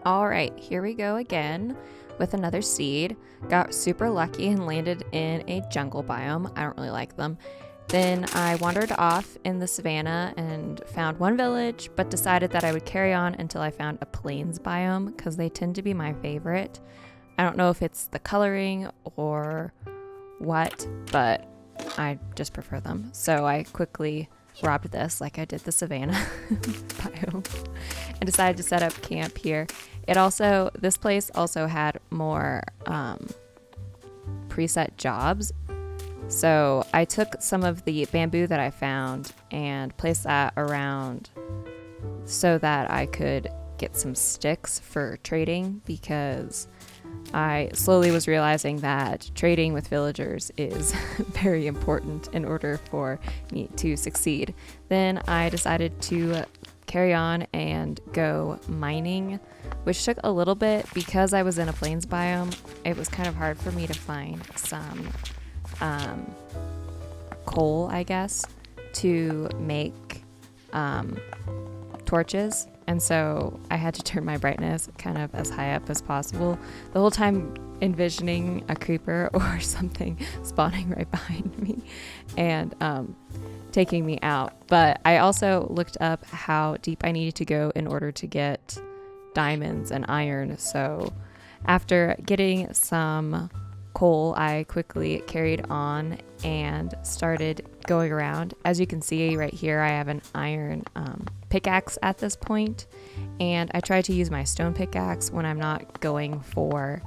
All right, here we go again with another seed. Got super lucky and landed in a jungle biome. I don't really like them. Then I wandered off in the savannah and found one village, but decided that I would carry on until I found a plains biome because they tend to be my favorite. I don't know if it's the coloring or what, but I just prefer them. So I quickly robbed this like I did the savannah biome and decided to set up camp here. This place also had more preset jobs. So I took some of the bamboo that I found and placed that around so that I could get some sticks for trading, because I slowly was realizing that trading with villagers is very important in order for me to succeed. Then I decided to carry on and go mining, which took a little bit because I was in a plains biome. It was kind of hard for me to find some coal, I guess, to make torches. And so I had to turn my brightness kind of as high up as possible, the whole time envisioning a creeper or something spawning right behind me and taking me out. But I also looked up how deep I needed to go in order to get diamonds and iron. So after getting some coal, I quickly carried on and started going around. As you can see right here, I have an iron pickaxe at this point, and I try to use my stone pickaxe when I'm not going for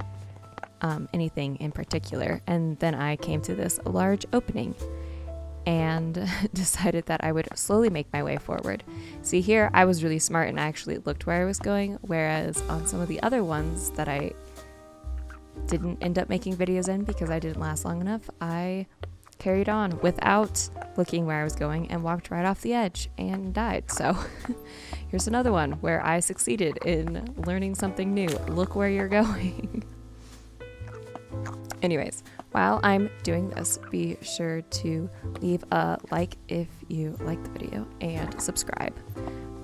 anything in particular. And then I came to this large opening and decided that I would slowly make my way forward. See, here I was really smart and I actually looked where I was going, whereas on some of the other ones that I didn't end up making videos in because I didn't last long enough, I carried on without looking where I was going and walked right off the edge and died. So here's another one where I succeeded in learning something new. Look where you're going. Anyways, while I'm doing this, be sure to leave a like if you like the video and subscribe.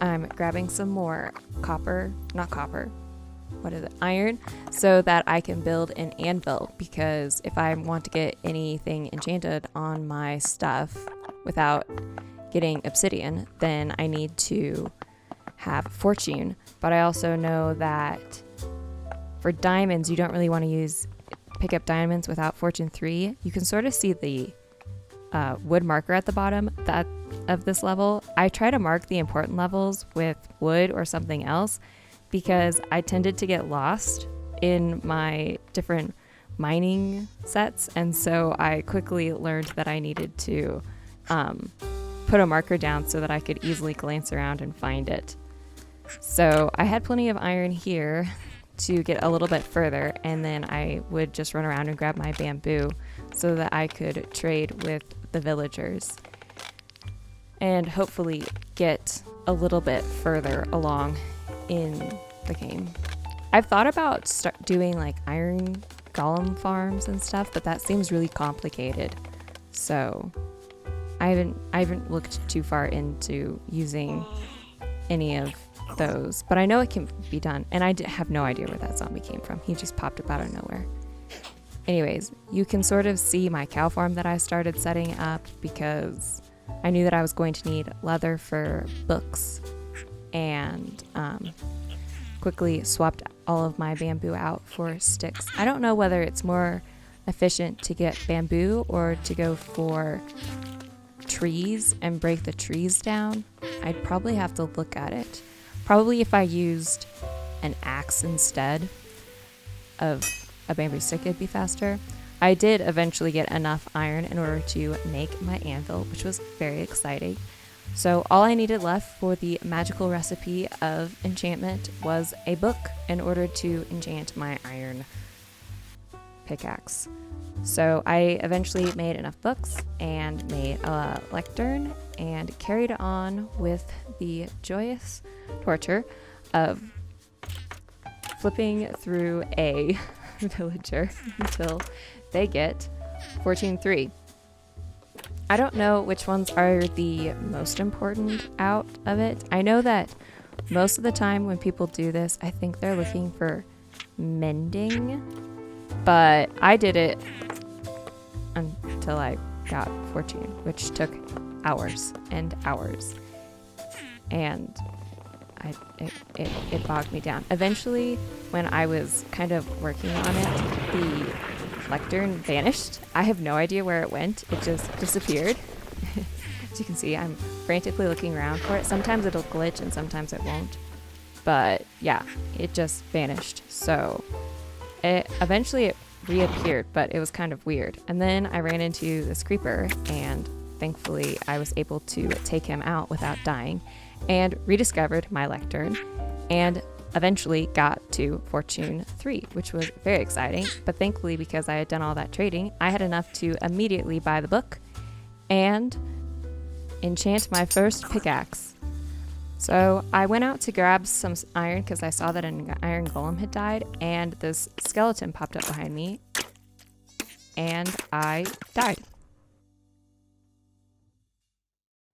I'm grabbing some more iron, so that I can build an anvil, because if I want to get anything enchanted on my stuff without getting obsidian, then I need to have fortune. But I also know that for diamonds, you don't really want to pick up diamonds without fortune 3. You can sort of see the wood marker at the bottom of this level. I try to mark the important levels with wood or something else, because I tended to get lost in my different mining sets. And so I quickly learned that I needed to put a marker down so that I could easily glance around and find it. So I had plenty of iron here to get a little bit further, and then I would just run around and grab my bamboo so that I could trade with the villagers and hopefully get a little bit further along in the game. I've thought about doing like iron golem farms and stuff, but that seems really complicated. So I haven't looked too far into using any of those, but I know it can be done, and I have no idea where that zombie came from. He just popped up out of nowhere. Anyways, you can sort of see my cow farm that I started setting up because I knew that I was going to need leather for books, and quickly swapped all of my bamboo out for sticks. I don't know whether it's more efficient to get bamboo or to go for trees and break the trees down. I'd probably have to look at it. Probably if I used an axe instead of a bamboo stick, it'd be faster. I did eventually get enough iron in order to make my anvil, which was very exciting. So all I needed left for the magical recipe of enchantment was a book in order to enchant my iron pickaxe. So I eventually made enough books and made a lectern and carried on with the joyous torture of flipping through a villager until they get fortune 3. I don't know which ones are the most important out of it. I know that most of the time when people do this, I think they're looking for mending, but I did it until I got fortune, which took hours and hours, and it bogged me down. Eventually, when I was kind of working on it, the lectern vanished. I have no idea where it went. It just disappeared. As you can see, I'm frantically looking around for it. Sometimes it'll glitch and sometimes it won't. But yeah, it just vanished. So eventually it reappeared, but it was kind of weird. And then I ran into this creeper, and thankfully I was able to take him out without dying, and rediscovered my lectern, and eventually got to Fortune 3, which was very exciting. But thankfully, because I had done all that trading, I had enough to immediately buy the book and enchant my first pickaxe. So I went out to grab some iron because I saw that an iron golem had died, and this skeleton popped up behind me, and I died.